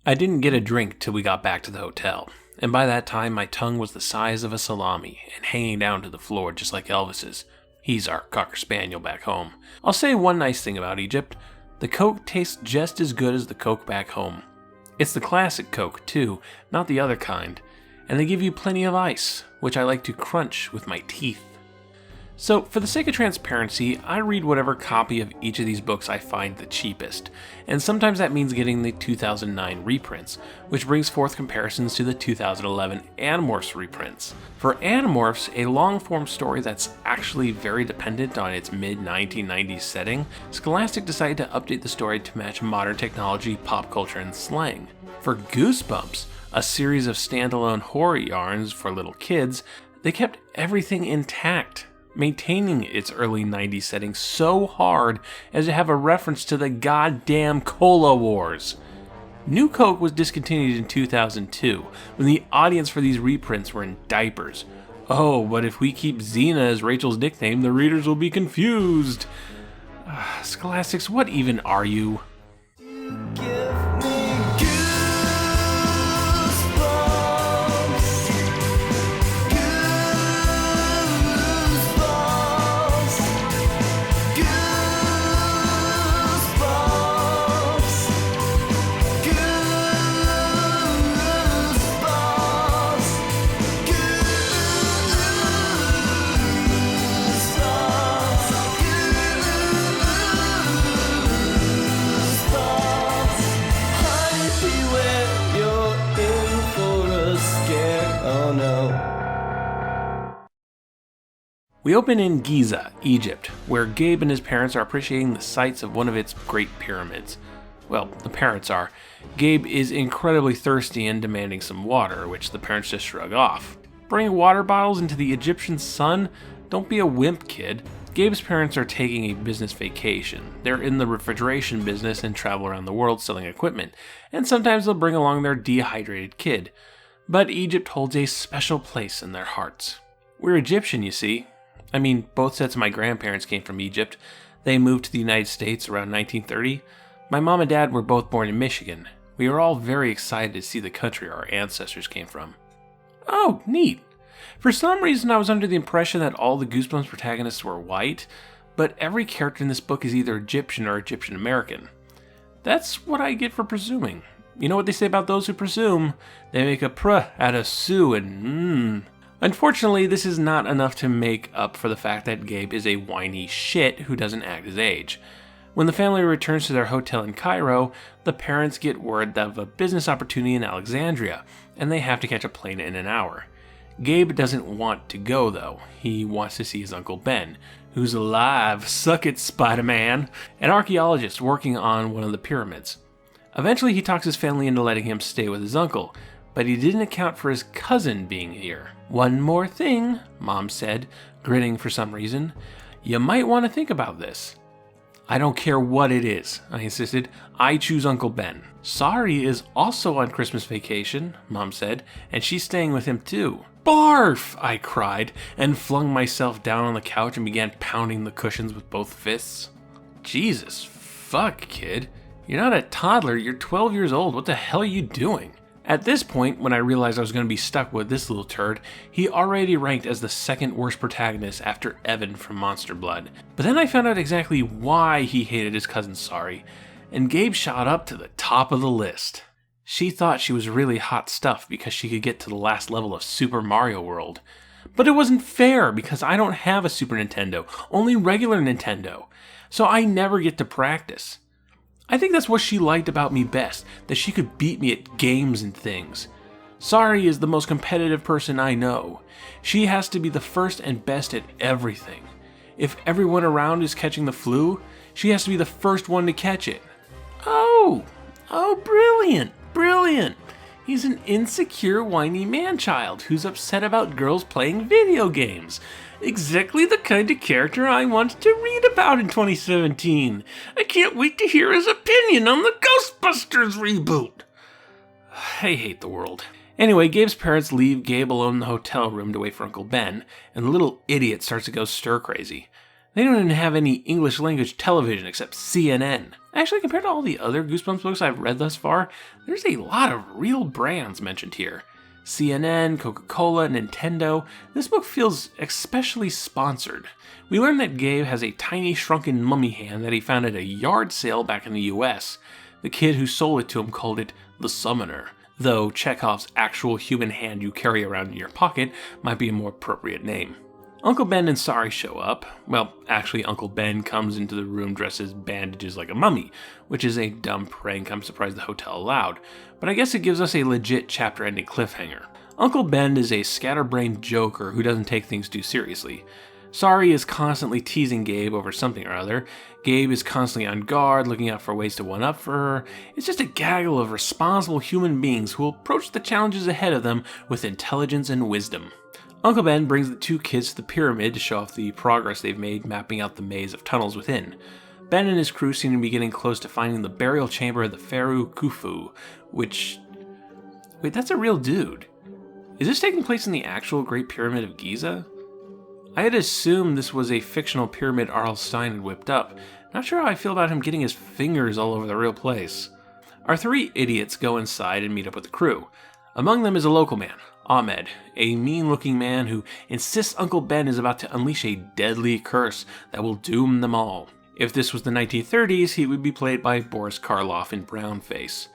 I didn't get a drink till we got back to the hotel, and by that time my tongue was the size of a salami and hanging down to the floor just like Elvis's. He's our Cocker Spaniel back home. I'll say one nice thing about Egypt. The Coke tastes just as good as the Coke back home. It's the classic Coke, too, not the other kind. And they give you plenty of ice, which I like to crunch with my teeth. So, for the sake of transparency, I read whatever copy of each of these books I find the cheapest, and sometimes that means getting the 2009 reprints, which brings forth comparisons to the 2011 Animorphs reprints. For Animorphs, a long-form story that's actually very dependent on its mid-1990s setting, Scholastic decided to update the story to match modern technology, pop culture, and slang. For Goosebumps, a series of standalone horror yarns for little kids, they kept everything intact, maintaining its early 90s setting so hard as to have a reference to the goddamn Cola Wars. New Coke was discontinued in 2002, when the audience for these reprints were in diapers. Oh, but if we keep Xena as Rachel's nickname, the readers will be confused. Scholastics, what even are you? We open in Giza, Egypt, where Gabe and his parents are appreciating the sights of one of its great pyramids. Well, the parents are. Gabe is incredibly thirsty and demanding some water, which the parents just shrug off. Bring water bottles into the Egyptian sun? Don't be a wimp, kid. Gabe's parents are taking a business vacation. They're in the refrigeration business and travel around the world selling equipment, and sometimes they'll bring along their dehydrated kid. But Egypt holds a special place in their hearts. We're Egyptian, you see. I mean, both sets of my grandparents came from Egypt. They moved to the United States around 1930. My mom and dad were both born in Michigan. We were all very excited to see the country our ancestors came from. Oh, neat. For some reason, I was under the impression that all the Goosebumps protagonists were white, but every character in this book is either Egyptian or Egyptian American. That's what I get for presuming. You know what they say about those who presume? They make a pr out of Sue and Unfortunately, this is not enough to make up for the fact that Gabe is a whiny shit who doesn't act his age. When the family returns to their hotel in Cairo, the parents get word of a business opportunity in Alexandria, and they have to catch a plane in an hour. Gabe doesn't want to go, though. He wants to see his Uncle Ben, who's alive, suck it, Spider-Man, an archaeologist working on one of the pyramids. Eventually, he talks his family into letting him stay with his uncle, but he didn't account for his cousin being here. One more thing, Mom said, grinning for some reason. You might want to think about this. I don't care what it is, I insisted. I choose Uncle Ben. Sari is also on Christmas vacation, Mom said, and she's staying with him too. Barf! I cried, and flung myself down on the couch and began pounding the cushions with both fists. Jesus, fuck, kid. You're not a toddler, you're 12 years old. What the hell are you doing? At this point, when I realized I was going to be stuck with this little turd, he already ranked as the second worst protagonist after Evan from Monster Blood. But then I found out exactly why he hated his cousin Sari, and Gabe shot up to the top of the list. She thought she was really hot stuff because she could get to the last level of Super Mario World. But it wasn't fair because I don't have a Super Nintendo, only regular Nintendo, so I never get to practice. I think that's what she liked about me best, that she could beat me at games and things. Sari is the most competitive person I know. She has to be the first and best at everything. If everyone around is catching the flu, she has to be the first one to catch it. Oh, brilliant. He's an insecure, whiny man-child who's upset about girls playing video games. Exactly the kind of character I wanted to read about in 2017. I can't wait to hear his opinion on the Ghostbusters reboot. I hate the world. Anyway, Gabe's parents leave Gabe alone in the hotel room to wait for Uncle Ben, and the little idiot starts to go stir-crazy. They don't even have any English language television except CNN. Actually, compared to all the other Goosebumps books I've read thus far, there's a lot of real brands mentioned here. CNN, Coca-Cola, Nintendo. This book feels especially sponsored. We learn that Gabe has a tiny shrunken mummy hand that he found at a yard sale back in the US. The kid who sold it to him called it the Summoner, though Chekhov's actual human hand you carry around in your pocket might be a more appropriate name. Uncle Ben and Sari show up. Well, actually, Uncle Ben comes into the room dressed as bandages like a mummy, which is a dumb prank I'm surprised the hotel allowed, but I guess it gives us a legit chapter-ending cliffhanger. Uncle Ben is a scatterbrained joker who doesn't take things too seriously. Sari is constantly teasing Gabe over something or other. Gabe is constantly on guard, looking out for ways to one-up for her. It's just a gaggle of responsible human beings who will approach the challenges ahead of them with intelligence and wisdom. Uncle Ben brings the two kids to the pyramid to show off the progress they've made mapping out the maze of tunnels within. Ben and his crew seem to be getting close to finding the burial chamber of the Pharaoh Khufu, which... Wait, that's a real dude. Is this taking place in the actual Great Pyramid of Giza? I had assumed this was a fictional pyramid R.L. Stine had whipped up. Not sure how I feel about him getting his fingers all over the real place. Our three idiots go inside and meet up with the crew. Among them is a local man, Ahmed, a mean-looking man who insists Uncle Ben is about to unleash a deadly curse that will doom them all. If this was the 1930s, he would be played by Boris Karloff in brownface.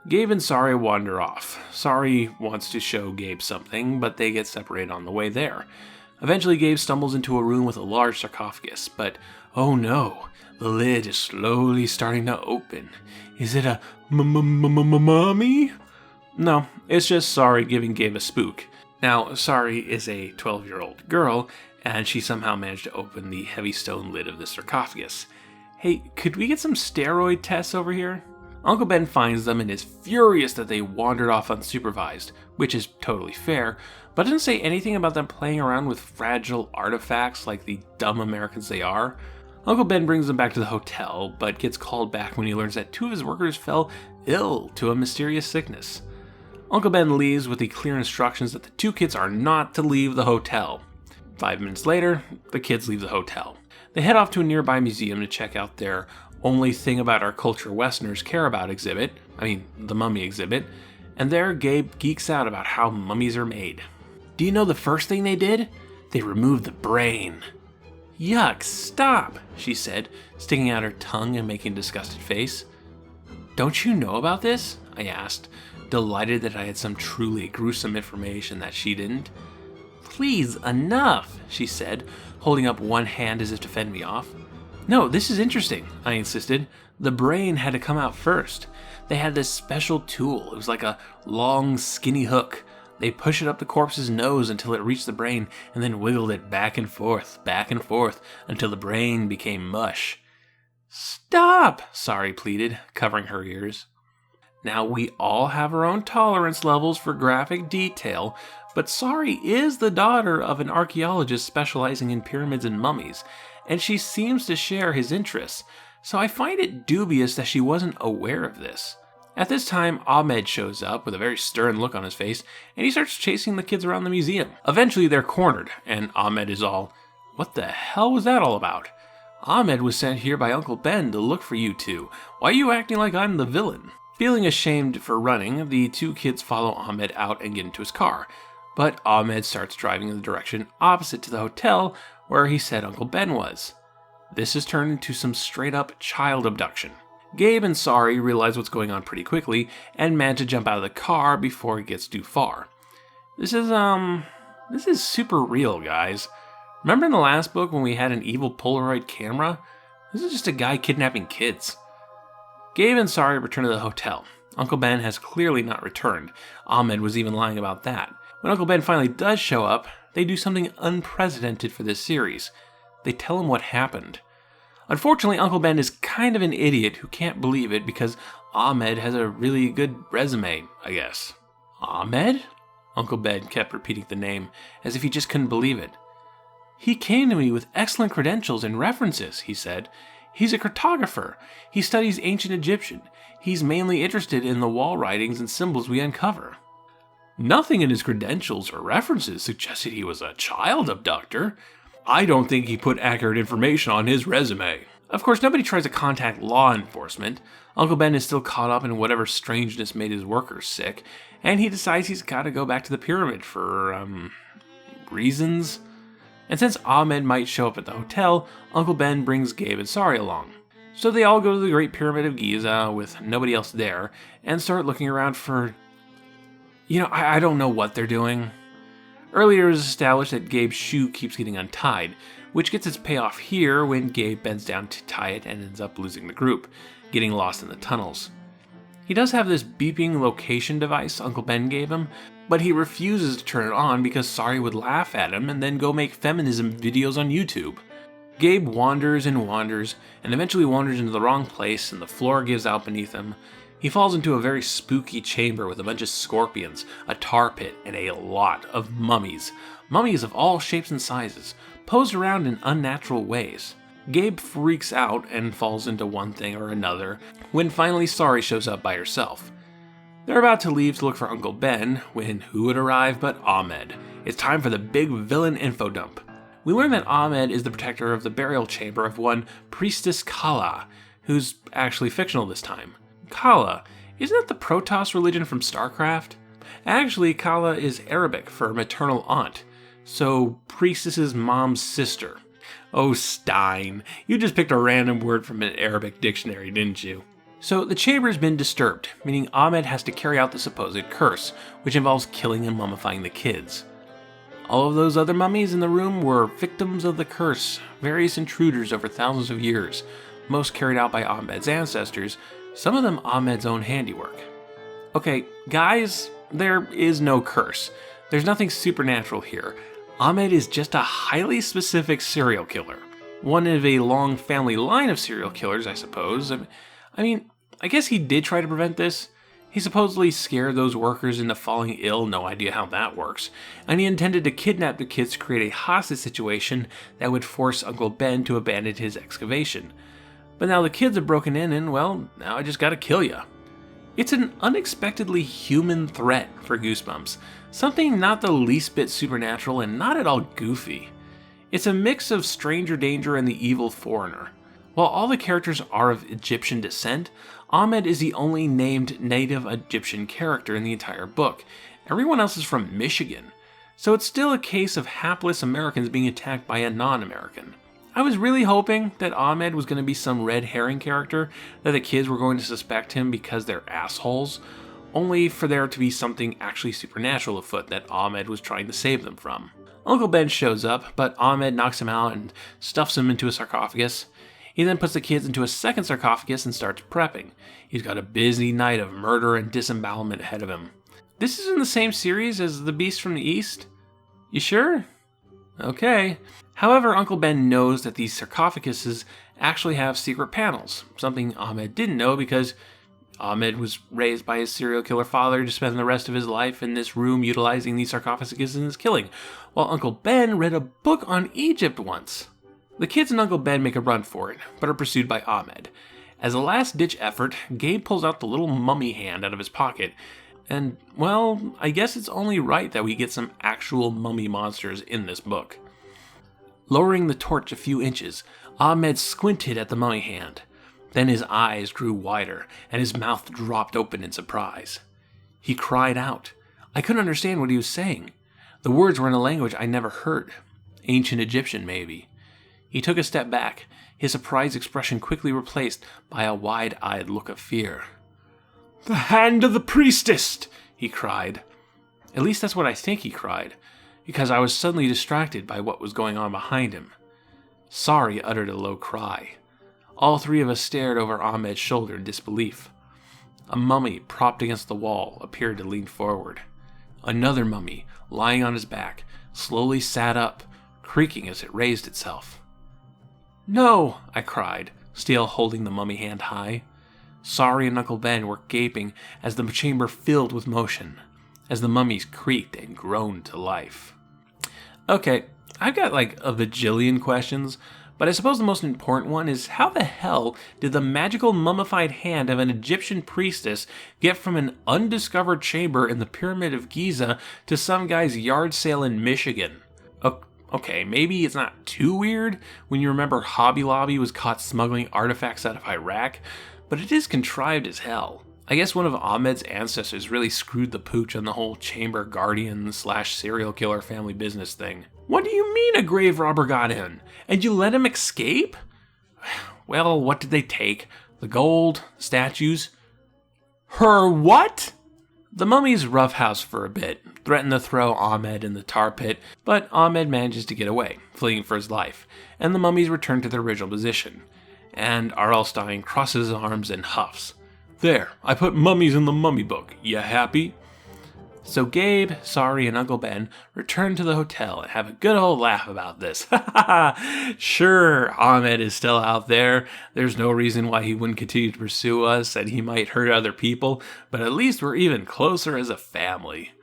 Gabe and Sari wander off. Sari wants to show Gabe something, but they get separated on the way there. Eventually, Gabe stumbles into a room with a large sarcophagus, but oh no, the lid is slowly starting to open. Is it a mummy? No, it's just Sari giving Gabe a spook. Now, Sari is a 12-year-old girl, and she somehow managed to open the heavy stone lid of the sarcophagus. Hey, could we get some steroid tests over here? Uncle Ben finds them and is furious that they wandered off unsupervised, which is totally fair, but doesn't say anything about them playing around with fragile artifacts like the dumb Americans they are. Uncle Ben brings them back to the hotel, but gets called back when he learns that two of his workers fell ill to a mysterious sickness. Uncle Ben leaves with the clear instructions that the two kids are not to leave the hotel. 5 minutes later, the kids leave the hotel. They head off to a nearby museum to check out their only thing about our culture Westerners care about exhibit, the mummy exhibit, and there Gabe geeks out about how mummies are made. Do you know the first thing they did? They removed the brain. Yuck, stop, she said, sticking out her tongue and making a disgusted face. Don't you know about this? I asked, delighted that I had some truly gruesome information that she didn't. Please, enough, she said, holding up one hand as if to fend me off. No, this is interesting, I insisted. The brain had to come out first. They had this special tool. It was like a long, skinny hook. They pushed it up the corpse's nose until it reached the brain, and then wiggled it back and forth, until the brain became mush. Stop, Sari pleaded, covering her ears. Now, we all have our own tolerance levels for graphic detail, but Sari is the daughter of an archaeologist specializing in pyramids and mummies, and she seems to share his interests, so I find it dubious that she wasn't aware of this. At this time, Ahmed shows up with a very stern look on his face, and he starts chasing the kids around the museum. Eventually, they're cornered, and Ahmed is all, "What the hell was that all about? Ahmed was sent here by Uncle Ben to look for you two. Why are you acting like I'm the villain?" Feeling ashamed for running, the two kids follow Ahmed out and get into his car, but Ahmed starts driving in the direction opposite to the hotel where he said Uncle Ben was. This has turned into some straight-up child abduction. Gabe and Sari realize what's going on pretty quickly and manage to jump out of the car before it gets too far. This is super real, guys. Remember in the last book when we had an evil Polaroid camera? This is just a guy kidnapping kids. Gabe and Sari return to the hotel. Uncle Ben has clearly not returned. Ahmed was even lying about that. When Uncle Ben finally does show up, they do something unprecedented for this series. They tell him what happened. Unfortunately, Uncle Ben is kind of an idiot who can't believe it because Ahmed has a really good resume, I guess. Ahmed? Uncle Ben kept repeating the name as if he just couldn't believe it. He came to me with excellent credentials and references, he said. He's a cartographer. He studies ancient Egyptian. He's mainly interested in the wall writings and symbols we uncover. Nothing in his credentials or references suggested he was a child abductor. I don't think he put accurate information on his resume. Of course, nobody tries to contact law enforcement. Uncle Ben is still caught up in whatever strangeness made his workers sick, and he decides he's got to go back to the pyramid for, reasons. And since Ahmed might show up at the hotel, Uncle Ben brings Gabe and Sari along. So they all go to the Great Pyramid of Giza with nobody else there, and start looking around for... I don't know what they're doing. Earlier it was established that Gabe's shoe keeps getting untied, which gets its payoff here when Gabe bends down to tie it and ends up losing the group, getting lost in the tunnels. He does have this beeping location device Uncle Ben gave him, but he refuses to turn it on because Sari would laugh at him and then go make feminism videos on YouTube. Gabe wanders and wanders, and eventually wanders into the wrong place and the floor gives out beneath him. He falls into a very spooky chamber with a bunch of scorpions, a tar pit, and a lot of mummies. Mummies of all shapes and sizes, posed around in unnatural ways. Gabe freaks out and falls into one thing or another when finally Sari shows up by herself. They're about to leave to look for Uncle Ben when who would arrive but Ahmed. It's time for the big villain info dump. We learn that Ahmed is the protector of the burial chamber of one Priestess Kala, who's actually fictional this time. Kala, isn't that the Protoss religion from StarCraft? Actually, Kala is Arabic for maternal aunt, so Priestess's mom's sister. Oh, Stein, you just picked a random word from an Arabic dictionary, didn't you? So the chamber's been disturbed, meaning Ahmed has to carry out the supposed curse, which involves killing and mummifying the kids. All of those other mummies in the room were victims of the curse, various intruders over thousands of years, most carried out by Ahmed's ancestors, some of them Ahmed's own handiwork. Okay, guys, there is no curse. There's nothing supernatural here. Ahmed is just a highly specific serial killer. One of a long family line of serial killers, I suppose. I mean, I guess he did try to prevent this. He supposedly scared those workers into falling ill, no idea how that works, and he intended to kidnap the kids to create a hostage situation that would force Uncle Ben to abandon his excavation. But now the kids have broken in and, well, now I just gotta kill ya. It's an unexpectedly human threat for Goosebumps, something not the least bit supernatural and not at all goofy. It's a mix of stranger danger and the evil foreigner. While all the characters are of Egyptian descent, Ahmed is the only named native Egyptian character in the entire book. Everyone else is from Michigan, so it's still a case of hapless Americans being attacked by a non-American. I was really hoping that Ahmed was going to be some red herring character, that the kids were going to suspect him because they're assholes, only for there to be something actually supernatural afoot that Ahmed was trying to save them from. Uncle Ben shows up, but Ahmed knocks him out and stuffs him into a sarcophagus. He then puts the kids into a second sarcophagus and starts prepping. He's got a busy night of murder and disembowelment ahead of him. This is in the same series as The Beast from the East? You sure? Okay. However, Uncle Ben knows that these sarcophaguses actually have secret panels, something Ahmed didn't know because Ahmed was raised by his serial killer father to spend the rest of his life in this room utilizing these sarcophaguses in his killing, while Uncle Ben read a book on Egypt once. The kids and Uncle Ben make a run for it, but are pursued by Ahmed. As a last-ditch effort, Gabe pulls out the little mummy hand out of his pocket, and, well, I guess it's only right that we get some actual mummy monsters in this book. Lowering the torch a few inches, Ahmed squinted at the mummy hand. Then his eyes grew wider, and his mouth dropped open in surprise. He cried out. I couldn't understand what he was saying. The words were in a language I never heard. Ancient Egyptian, maybe. He took a step back, his surprised expression quickly replaced by a wide-eyed look of fear. The hand of the priestess! He cried. At least that's what I think he cried, because I was suddenly distracted by what was going on behind him. Sari uttered a low cry. All three of us stared over Ahmed's shoulder in disbelief. A mummy propped against the wall appeared to lean forward. Another mummy, lying on his back, slowly sat up, creaking as it raised itself. No, I cried, still holding the mummy hand high. Sari and Uncle Ben were gaping as the chamber filled with motion, as the mummies creaked and groaned to life. Okay, I've got like a bajillion questions, but I suppose the most important one is how the hell did the magical mummified hand of an Egyptian priestess get from an undiscovered chamber in the Pyramid of Giza to some guy's yard sale in Michigan? Okay, maybe it's not too weird when you remember Hobby Lobby was caught smuggling artifacts out of Iraq, but it is contrived as hell. I guess one of Ahmed's ancestors really screwed the pooch on the whole chamber guardian / serial killer family business thing. What do you mean a grave robber got in? And you let him escape? Well, what did they take? The gold? Statues? Her what? The mummies roughhouse for a bit, threaten to throw Ahmed in the tar pit, but Ahmed manages to get away, fleeing for his life, and the mummies return to their original position. And R.L. Stine crosses his arms and huffs. There, I put mummies in the mummy book. You happy? So Gabe, Sari, and Uncle Ben return to the hotel and have a good old laugh about this. Sure, Ahmed is still out there. There's no reason why he wouldn't continue to pursue us, and he might hurt other people, but at least we're even closer as a family.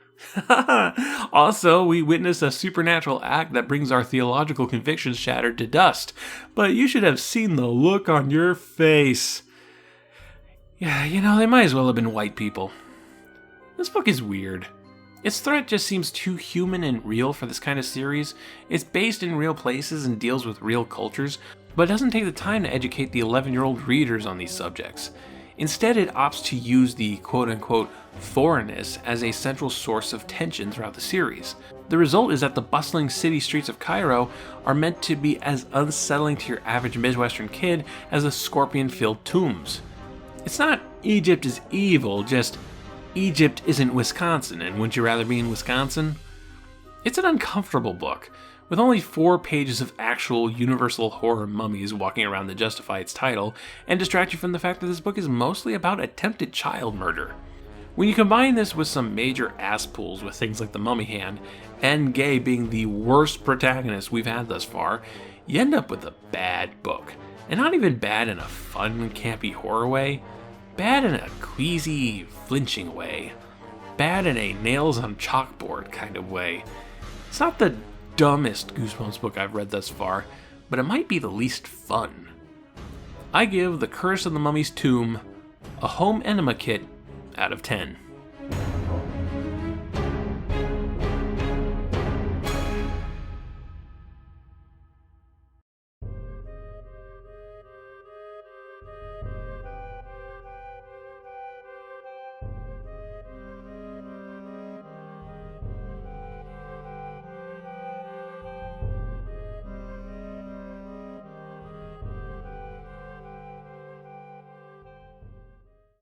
Also, we witness a supernatural act that brings our theological convictions shattered to dust, but you should have seen the look on your face. Yeah, they might as well have been white people. This book is weird. Its threat just seems too human and real for this kind of series. It's based in real places and deals with real cultures, but doesn't take the time to educate the 11-year-old readers on these subjects. Instead, it opts to use the quote-unquote foreignness as a central source of tension throughout the series. The result is that the bustling city streets of Cairo are meant to be as unsettling to your average Midwestern kid as the scorpion-filled tombs. It's not Egypt is evil, just Egypt isn't Wisconsin, and wouldn't you rather be in Wisconsin? It's an uncomfortable book, with only 4 pages of actual universal horror mummies walking around to justify its title, and distract you from the fact that this book is mostly about attempted child murder. When you combine this with some major ass pulls with things like the Mummy Hand, and Gabe being the worst protagonist we've had thus far, you end up with a bad book. And not even bad in a fun, campy horror way. Bad in a queasy, flinching way. Bad in a nails on chalkboard kind of way. It's not the dumbest Goosebumps book I've read thus far, but it might be the least fun. I give The Curse of the Mummy's Tomb a home enema kit out of 10.